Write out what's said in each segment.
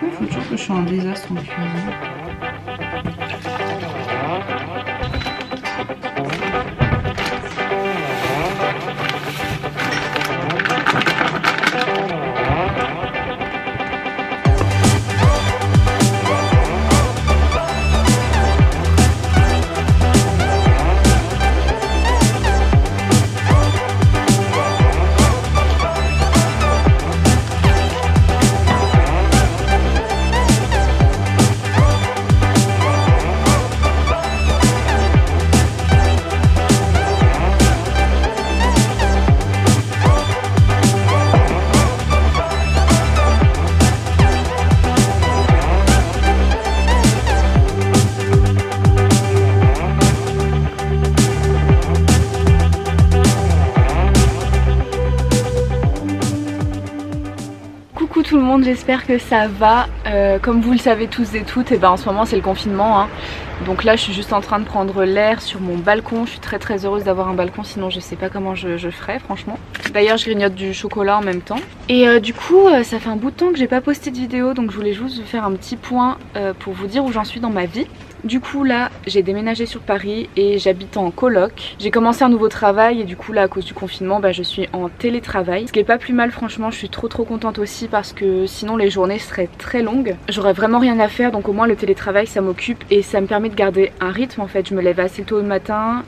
Pourquoi il faut toujours que je sois un désastre en cuisine? Coucou tout le monde, j'espère que ça va. Comme vous le savez tous et toutes, et ben en ce moment c'est le confinement, hein. Donc là je suis juste en train de prendre l'air sur mon balcon. Je suis très heureuse d'avoir un balcon, sinon je sais pas comment je ferais franchement. D'ailleurs je grignote du chocolat en même temps. Et du coup ça fait un bout de temps que j'ai pas posté de vidéo, donc je voulais juste vous faire un petit point pour vous dire où j'en suis dans ma vie. Du coup là j'ai déménagé sur Paris et j'habite en coloc. J'ai commencé un nouveau travail et du coup là à cause du confinement je suis en télétravail. Ce qui est pas plus mal franchement, je suis trop contente aussi parce que sinon les journées seraient très longues. J'aurais vraiment rien à faire, donc au moins le télétravail ça m'occupe et ça me permet de garder un rythme en fait. Je me lève assez tôt le matin,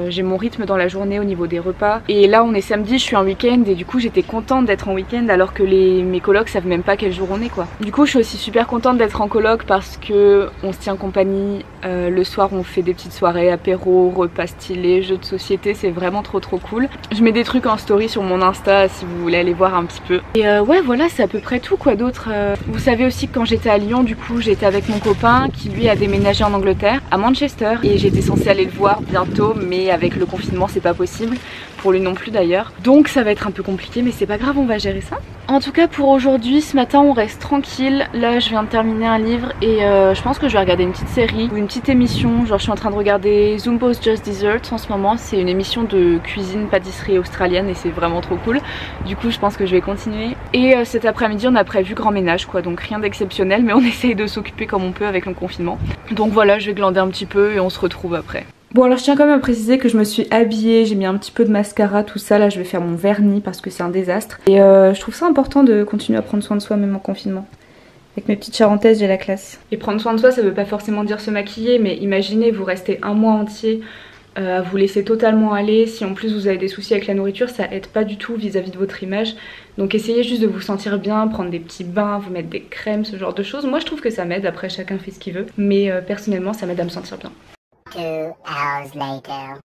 j'ai mon rythme dans la journée au niveau des repas. Et là on est samedi, je suis en week-end et du coup j'étais contente d'être en week-end alors que mes colocs savent même pas quel jour on est quoi. Du coup je suis aussi super contente d'être en coloc parce que on se tient compagnie. Le soir on fait des petites soirées, apéro, repas stylés, jeux de société, c'est vraiment trop cool. Je mets des trucs en story sur mon Insta si vous voulez aller voir un petit peu. Et ouais voilà, c'est à peu près tout quoi d'autre. Vous savez aussi que quand j'étais à Lyon, du coup j'étais avec mon copain qui lui a déménagé en Angleterre, à Manchester. Et j'étais censée aller le voir bientôt, mais avec le confinement c'est pas possible. Pour lui non plus d'ailleurs. Donc ça va être un peu compliqué, mais c'est pas grave, on va gérer ça. En tout cas pour aujourd'hui, ce matin on reste tranquille. Là je viens de terminer un livre et je pense que je vais regarder une petite série ou une petite émission. Genre je suis en train de regarder Zumbo's Just Desserts en ce moment. C'est une émission de cuisine pâtisserie australienne et c'est vraiment trop cool. Du coup je pense que je vais continuer. Et cet après-midi on a prévu grand ménage quoi. Donc rien d'exceptionnel, mais on essaye de s'occuper comme on peut avec le confinement. Donc voilà, je vais glander un petit peu et on se retrouve après. Bon alors je tiens quand même à préciser que je me suis habillée, j'ai mis un petit peu de mascara, tout ça. Là je vais faire mon vernis parce que c'est un désastre. Et je trouve ça important de continuer à prendre soin de soi même en confinement. Avec mes petites charentaises j'ai la classe. Et prendre soin de soi ça veut pas forcément dire se maquiller, mais imaginez vous restez un mois entier à vous laisser totalement aller. Si en plus vous avez des soucis avec la nourriture, ça aide pas du tout vis-à-vis de votre image. Donc essayez juste de vous sentir bien, prendre des petits bains, vous mettre des crèmes, ce genre de choses. Moi je trouve que ça m'aide, après chacun fait ce qu'il veut. Mais personnellement ça m'aide à me sentir bien. 2 hours later.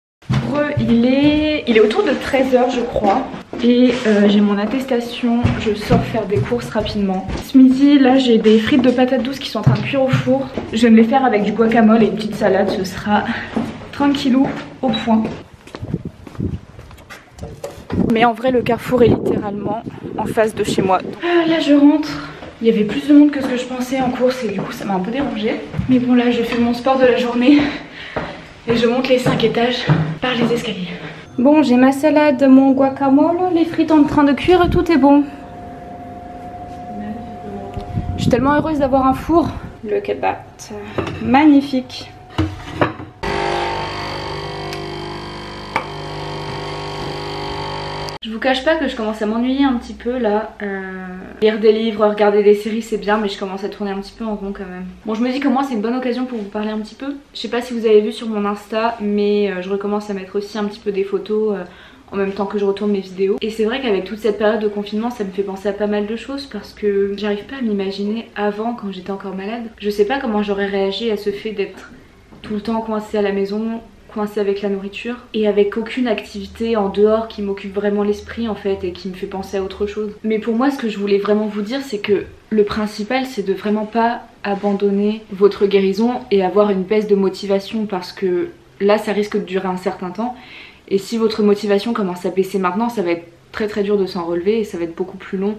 Il est autour de 13 h je crois. Et j'ai mon attestation, je sors faire des courses rapidement. Ce midi là j'ai des frites de patates douces qui sont en train de cuire au four. Je vais me les faire avec du guacamole et une petite salade, ce sera tranquillou au point. Mais en vrai le Carrefour est littéralement en face de chez moi. Là je rentre. Il y avait plus de monde que ce que je pensais en course et du coup ça m'a un peu dérangée. Mais bon là je fais mon sport de la journée et je monte les 5 étages par les escaliers. Bon j'ai ma salade, mon guacamole, les frites en train de cuire et tout est bon. Je suis tellement heureuse d'avoir un four. Le kebab, magnifique. Je vous cache pas que je commence à m'ennuyer un petit peu là. Lire des livres, regarder des séries c'est bien, mais je commence à tourner un petit peu en rond quand même. Bon je me dis que moi c'est une bonne occasion pour vous parler un petit peu. Je sais pas si vous avez vu sur mon Insta, mais je recommence à mettre aussi un petit peu des photos en même temps que je retourne mes vidéos. Et c'est vrai qu'avec toute cette période de confinement ça me fait penser à pas mal de choses parce que j'arrive pas à m'imaginer avant quand j'étais encore malade. Je sais pas comment j'aurais réagi à ce fait d'être tout le temps coincée à la maison, coincée avec la nourriture et avec aucune activité en dehors qui m'occupe vraiment l'esprit en fait et qui me fait penser à autre chose. Mais pour moi ce que je voulais vraiment vous dire c'est que le principal c'est de vraiment pas abandonner votre guérison et avoir une baisse de motivation parce que là ça risque de durer un certain temps et si votre motivation commence à baisser maintenant ça va être très dur de s'en relever et ça va être beaucoup plus long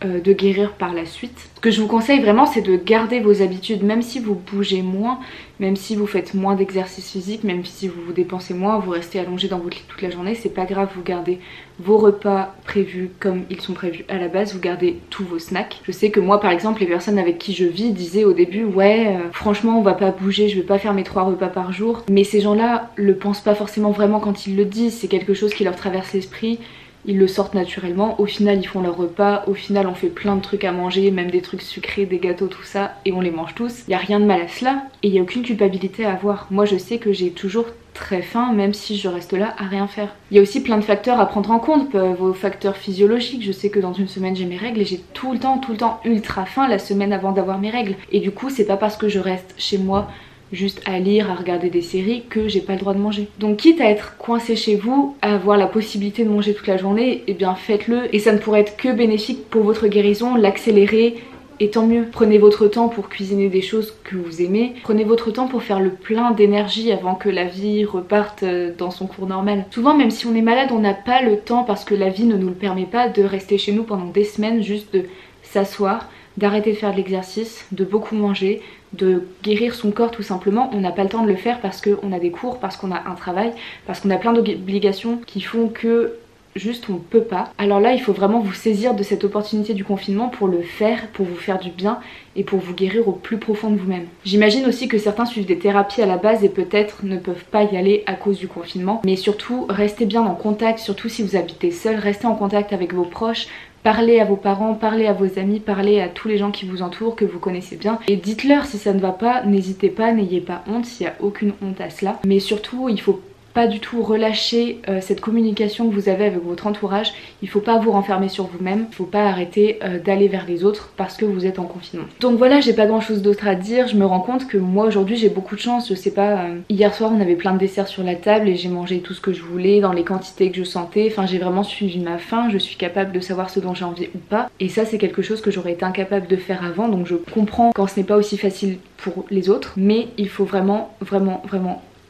de guérir par la suite. Ce que je vous conseille vraiment, c'est de garder vos habitudes, même si vous bougez moins, même si vous faites moins d'exercice physique, même si vous vous dépensez moins, vous restez allongé dans votre lit toute la journée, c'est pas grave, vous gardez vos repas prévus comme ils sont prévus à la base, vous gardez tous vos snacks. Je sais que moi par exemple, les personnes avec qui je vis disaient au début ouais franchement on va pas bouger, je vais pas faire mes 3 repas par jour, mais ces gens-là le pensent pas forcément vraiment quand ils le disent, c'est quelque chose qui leur traverse l'esprit. Ils le sortent naturellement, au final ils font leur repas, au final on fait plein de trucs à manger, même des trucs sucrés, des gâteaux, tout ça, et on les mange tous. Il n'y a rien de mal à cela, et il n'y a aucune culpabilité à avoir. Moi je sais que j'ai toujours très faim, même si je reste là à rien faire. Il y a aussi plein de facteurs à prendre en compte, vos facteurs physiologiques. Je sais que dans une semaine j'ai mes règles et j'ai tout le temps ultra faim la semaine avant d'avoir mes règles. Et du coup c'est pas parce que je reste chez moi juste à lire, à regarder des séries, que j'ai pas le droit de manger. Donc quitte à être coincé chez vous, à avoir la possibilité de manger toute la journée, eh bien faites-le, et ça ne pourrait être que bénéfique pour votre guérison, l'accélérer, et tant mieux. Prenez votre temps pour cuisiner des choses que vous aimez, prenez votre temps pour faire le plein d'énergie avant que la vie reparte dans son cours normal. Souvent même si on est malade, on n'a pas le temps, parce que la vie ne nous le permet pas, de rester chez nous pendant des semaines, juste de s'asseoir, d'arrêter de faire de l'exercice, de beaucoup manger, de guérir son corps tout simplement. On n'a pas le temps de le faire parce qu'on a des cours, parce qu'on a un travail, parce qu'on a plein d'obligations qui font que juste on peut pas. Alors là il faut vraiment vous saisir de cette opportunité du confinement pour le faire, pour vous faire du bien et pour vous guérir au plus profond de vous-même. J'imagine aussi que certains suivent des thérapies à la base et peut-être ne peuvent pas y aller à cause du confinement, mais surtout restez bien en contact, surtout si vous habitez seul, restez en contact avec vos proches. Parlez à vos parents, parlez à vos amis, parlez à tous les gens qui vous entourent, que vous connaissez bien. Et dites-leur si ça ne va pas, n'hésitez pas, n'ayez pas honte, il n'y a aucune honte à cela. Mais surtout, il faut pas du tout relâcher cette communication que vous avez avec votre entourage. Il faut pas vous renfermer sur vous-même, il faut pas arrêter d'aller vers les autres parce que vous êtes en confinement. Donc voilà, j'ai pas grand chose d'autre à dire. Je me rends compte que moi aujourd'hui j'ai beaucoup de chance. Je sais pas, hier soir on avait plein de desserts sur la table et j'ai mangé tout ce que je voulais dans les quantités que je sentais. Enfin j'ai vraiment suivi ma faim, je suis capable de savoir ce dont j'ai envie ou pas. Et ça c'est quelque chose que j'aurais été incapable de faire avant. Donc je comprends quand ce n'est pas aussi facile pour les autres, mais il faut vraiment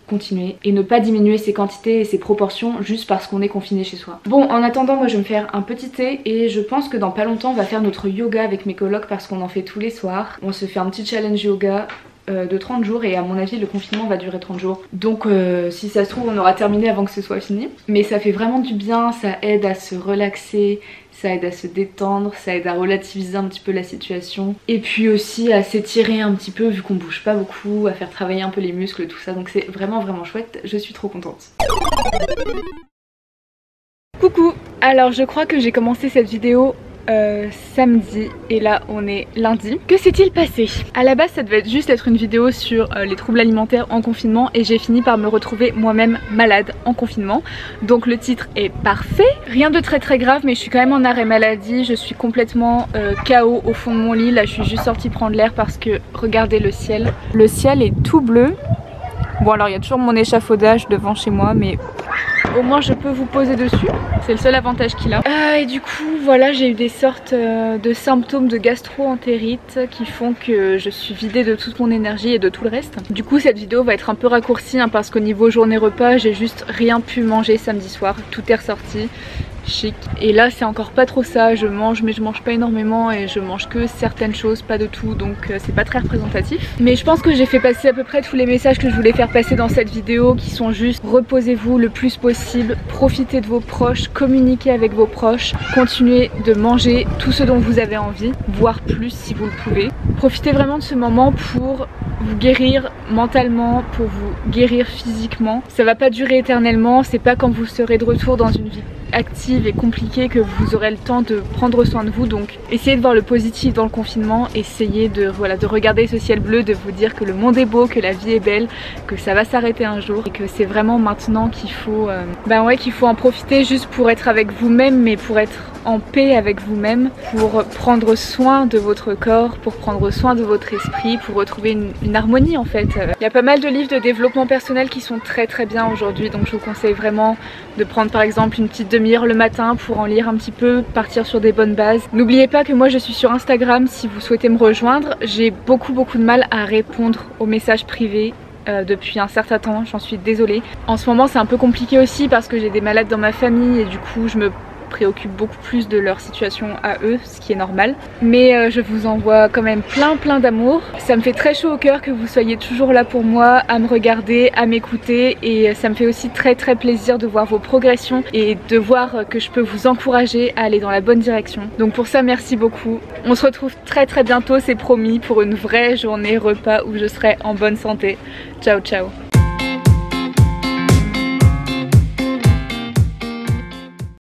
continuer et ne pas diminuer ses quantités et ses proportions juste parce qu'on est confiné chez soi. Bon, en attendant, moi je vais me faire un petit thé et je pense que dans pas longtemps on va faire notre yoga avec mes colocs parce qu'on en fait tous les soirs. On se fait un petit challenge yoga de 30 jours et à mon avis le confinement va durer 30 jours. Donc si ça se trouve on aura terminé avant que ce soit fini. Mais ça fait vraiment du bien, ça aide à se relaxer, ça aide à se détendre, ça aide à relativiser un petit peu la situation. Et puis aussi à s'étirer un petit peu vu qu'on bouge pas beaucoup, à faire travailler un peu les muscles, tout ça. Donc c'est vraiment chouette, je suis trop contente. Coucou! Alors je crois que j'ai commencé cette vidéo samedi et là on est lundi. Que s'est-il passé? À la base ça devait juste être une vidéo sur les troubles alimentaires en confinement et j'ai fini par me retrouver moi-même malade en confinement. Donc le titre est parfait. Rien de très grave mais je suis quand même en arrêt maladie. Je suis complètement KO au fond de mon lit. Là je suis juste sortie prendre l'air parce que regardez le ciel. Le ciel est tout bleu. Bon alors il y a toujours mon échafaudage devant chez moi mais au moins je peux vous poser dessus, c'est le seul avantage qu'il a. Et du coup voilà, j'ai eu des sortes de symptômes de gastro-entérite qui font que je suis vidée de toute mon énergie et de tout le reste. Du coup cette vidéo va être un peu raccourcie hein, parce qu'au niveau journée repas j'ai juste rien pu manger samedi soir, tout est ressorti. Chic. Et là c'est encore pas trop ça, je mange mais je mange pas énormément et je mange que certaines choses, pas de tout, donc c'est pas très représentatif. Mais je pense que j'ai fait passer à peu près tous les messages que je voulais faire passer dans cette vidéo qui sont juste reposez-vous le plus possible, profitez de vos proches, communiquez avec vos proches, continuez de manger tout ce dont vous avez envie, voire plus si vous le pouvez. Profitez vraiment de ce moment pour vous guérir mentalement, pour vous guérir physiquement. Ça va pas durer éternellement, c'est pas quand vous serez de retour dans une vie active et compliquée que vous aurez le temps de prendre soin de vous. Donc essayez de voir le positif dans le confinement, essayez de regarder ce ciel bleu, de vous dire que le monde est beau, que la vie est belle, que ça va s'arrêter un jour et que c'est vraiment maintenant qu'il faut qu'il faut en profiter juste pour être avec vous-même, mais pour être en paix avec vous-même, pour prendre soin de votre corps, pour prendre soin de votre esprit, pour retrouver une harmonie en fait. Il y a pas mal de livres de développement personnel qui sont très bien aujourd'hui, donc je vous conseille vraiment de prendre par exemple une petite demi-heure le matin pour en lire un petit peu, partir sur des bonnes bases. N'oubliez pas que moi je suis sur Instagram si vous souhaitez me rejoindre. J'ai beaucoup de mal à répondre aux messages privés depuis un certain temps, j'en suis désolée. En ce moment c'est un peu compliqué aussi parce que j'ai des malades dans ma famille et du coup je me préoccupe beaucoup plus de leur situation à eux, ce qui est normal. Mais je vous envoie quand même plein d'amour. Ça me fait très chaud au cœur que vous soyez toujours là pour moi, à me regarder, à m'écouter, et ça me fait aussi très plaisir de voir vos progressions et de voir que je peux vous encourager à aller dans la bonne direction. Donc pour ça, merci beaucoup. On se retrouve très bientôt, c'est promis, pour une vraie journée repas où je serai en bonne santé. Ciao ciao.